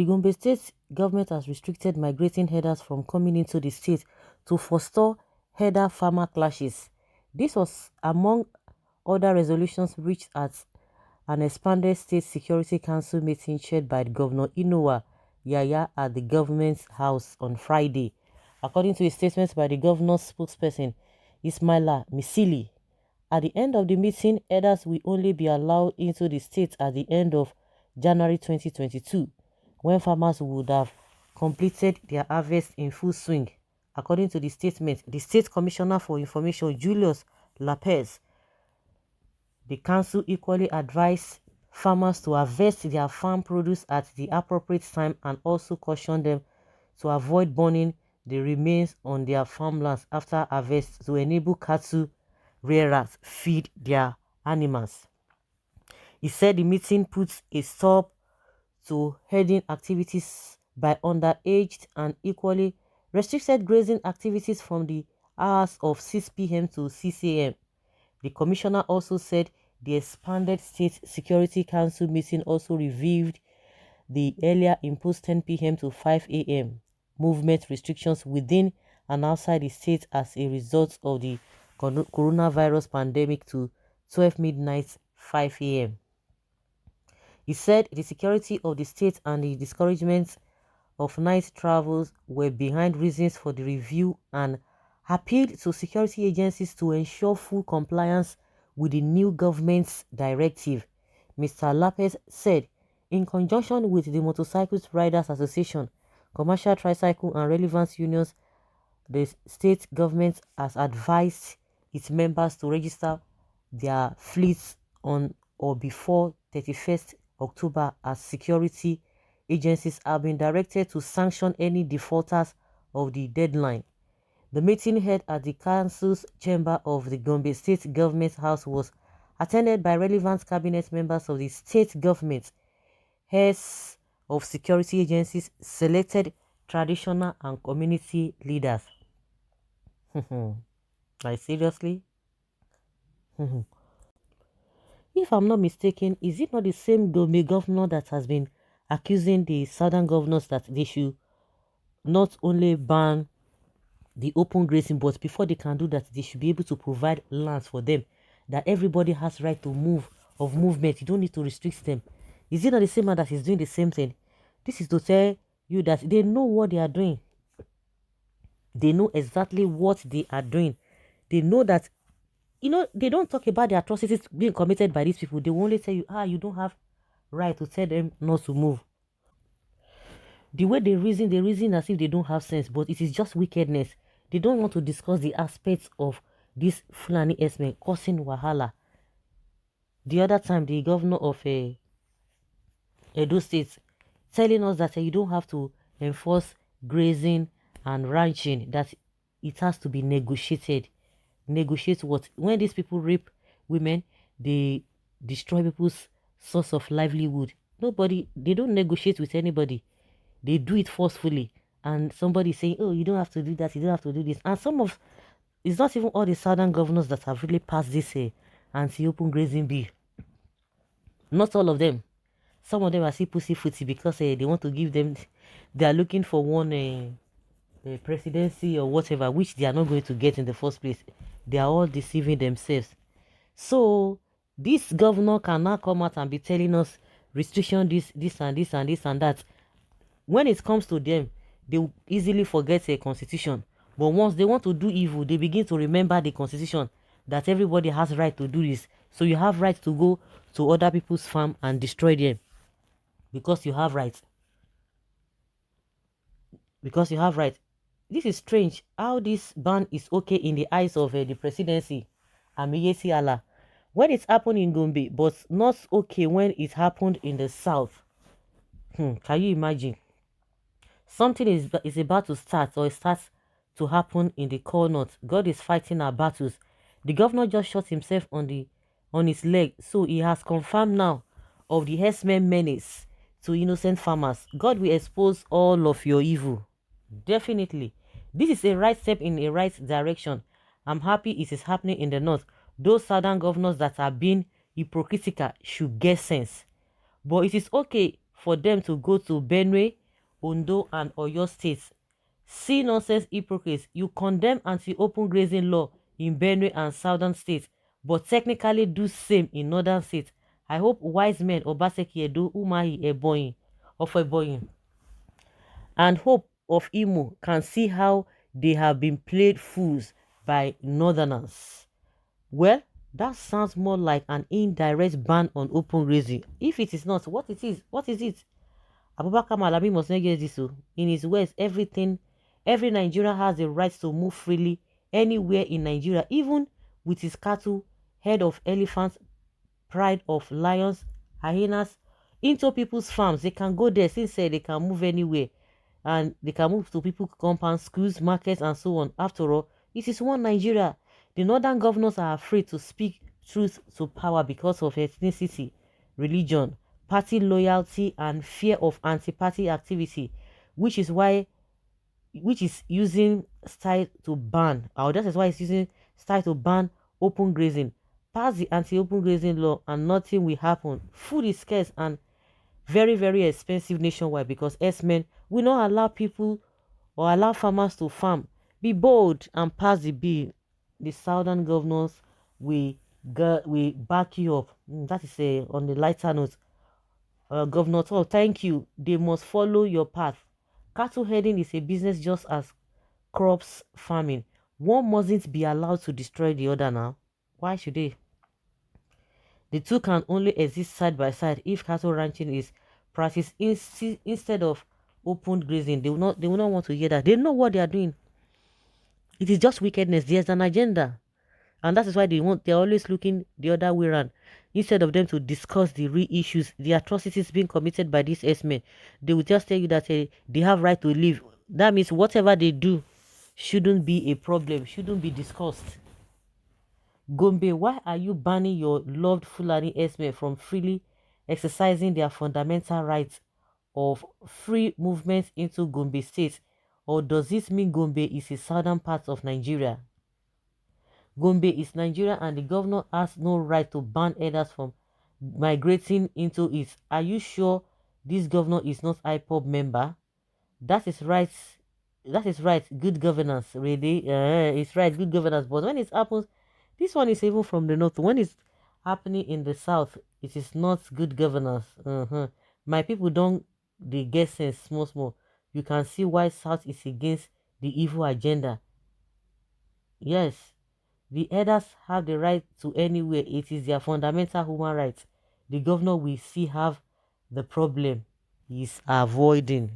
The Gombe state government has restricted migrating herders from coming into the state to forestall herder-farmer clashes. This was among other resolutions reached at an expanded State Security Council meeting chaired by Governor Inowa Yaya at the government's house on Friday. According to a statement by the governor's spokesperson, Ismaila Misili, at the end of the meeting, herders will only be allowed into the state at the end of January 2022, when farmers would have completed their harvest in full swing. According to the statement, the State Commissioner for Information, Julius Lapez, the council equally advised farmers to harvest their farm produce at the appropriate time and also cautioned them to avoid burning the remains on their farmlands after harvest to enable cattle rearers feed their animals. He said the meeting puts a stop to herding activities by underaged and equally restricted grazing activities from the hours of 6 p.m. to 6 a.m. The commissioner also said the expanded State Security Council meeting also reviewed the earlier imposed 10 p.m. to 5 a.m. movement restrictions within and outside the state as a result of the coronavirus pandemic to 12 midnight 5 a.m. He said the security of the state and the discouragement of night travels were behind reasons for the review and appealed to security agencies to ensure full compliance with the new government's directive. Mr. Lapez said, in conjunction with the Motorcycles Riders Association, Commercial Tricycle and relevant unions, the state government has advised its members to register their fleets on or before 31st October as security agencies have been directed to sanction any defaulters of the deadline. The meeting held at the council's chamber of the Gombe State Government House was attended by relevant cabinet members of the state government, heads of security agencies, selected traditional and community leaders. Like seriously? If I'm not mistaken, is it not the same Gombe governor that has been accusing the southern governors that they should not only ban the open grazing, but before they can do that, they should be able to provide lands for them, that everybody has right to move, of movement. You don't need to restrict them. Is it not the same man that is doing the same thing? This is to tell you that they know what they are doing. They know exactly what they are doing. They know that, they don't talk about the atrocities being committed by these people. They will only tell you, you don't have right to tell them not to move. The way they reason as if they don't have sense, but it is just wickedness. They don't want to discuss the aspects of this Fulani Esme causing wahala. The other time, the governor of Edo State telling us that you don't have to enforce grazing and ranching, that it has to be negotiated. Negotiate what? When these people rape women, they destroy people's source of livelihood. They don't negotiate with anybody. They do it forcefully. And somebody saying, oh, you don't have to do that, you don't have to do this. And it's not even all the southern governors that have really passed this anti-open grazing bill. Not all of them. Some of them are still pussyfooty because they want to give them, they are looking for one presidency or whatever, which they are not going to get in the first place. They are all deceiving themselves. So this governor cannot come out and be telling us restriction this and this and this and that. When it comes to them, they will easily forget a constitution. But once they want to do evil, they begin to remember the constitution, that everybody has right to do this. So you have right to go to other people's farm and destroy them. Because you have right. Because you have right. This is strange how this ban is okay in the eyes of the presidency. Amiyesi Allah. When it happened in Gombe, but not okay when it happened in the south. Can you imagine? Something is about to start, or it starts to happen in the core north. God is fighting our battles. The governor just shot himself on his leg, so he has confirmed now of the herdsmen menace to innocent farmers. God will expose all of your evil. Definitely. This is a right step in a right direction. I'm happy it is happening in the north. Those southern governors that are being hypocritical should get sense. But it is okay for them to go to Benue, Ondo, and Oyo states. See nonsense hypocrites. You condemn anti-open grazing law in Benue and southern states, but technically do same in northern states. I hope wise men Obaseki Edo, Umahi Ebonyi of Ebonyi and Hope of Imo can see how they have been played fools by northerners. Well, that sounds more like an indirect ban on open grazing. If it is not, what it is? What is it? Abubakar Malami must not get this. In his words, every Nigerian has the right to move freely anywhere in Nigeria, even with his cattle, head of elephants, pride of lions, hyenas, into people's farms. They can go there since they can move anywhere. And they can move to people's compounds, schools, markets, and so on. After all, it is one Nigeria. The northern governors are afraid to speak truth to power because of ethnicity, religion, party loyalty, and fear of anti-party activity, which is why which is using style to ban, or that is why it's using style to ban open grazing. Pass the anti-open grazing law and nothing will happen. Food is scarce and very, very expensive nationwide because S-men will not allow people or allow farmers to farm. Be bold and pass the bill. The southern governors will back you up. That is on the lighter note. Governor Todd, thank you. They must follow your path. Cattle herding is a business just as crops farming. One mustn't be allowed to destroy the other now. Why should they? The two can only exist side by side if cattle ranching is practiced instead of open grazing. They will not want to hear that. They know what they are doing. It is just wickedness. There's an agenda. And that is why they're always looking the other way around. Instead of them to discuss the real issues, the atrocities being committed by these S-men, they will just tell you that they have right to live. That means whatever they do shouldn't be a problem, shouldn't be discussed. Gombe, why are you banning your loved Fulani S-men from freely exercising their fundamental rights of free movement into Gombe state? Or does this mean Gombe is a southern part of Nigeria? Gombe is Nigeria and the governor has no right to ban others from migrating into it. Are you sure this governor is not IPOB member? That is right. That is right. Good governance, really. It's right. Good governance. But when it happens, this one is even from the north. When it's happening in the south, it is not good governance. My people don't they get sense small small. You can see why south is against the evil agenda. Yes, the elders have the right to anywhere. It is their fundamental human rights. The governor will see have the problem he's avoiding.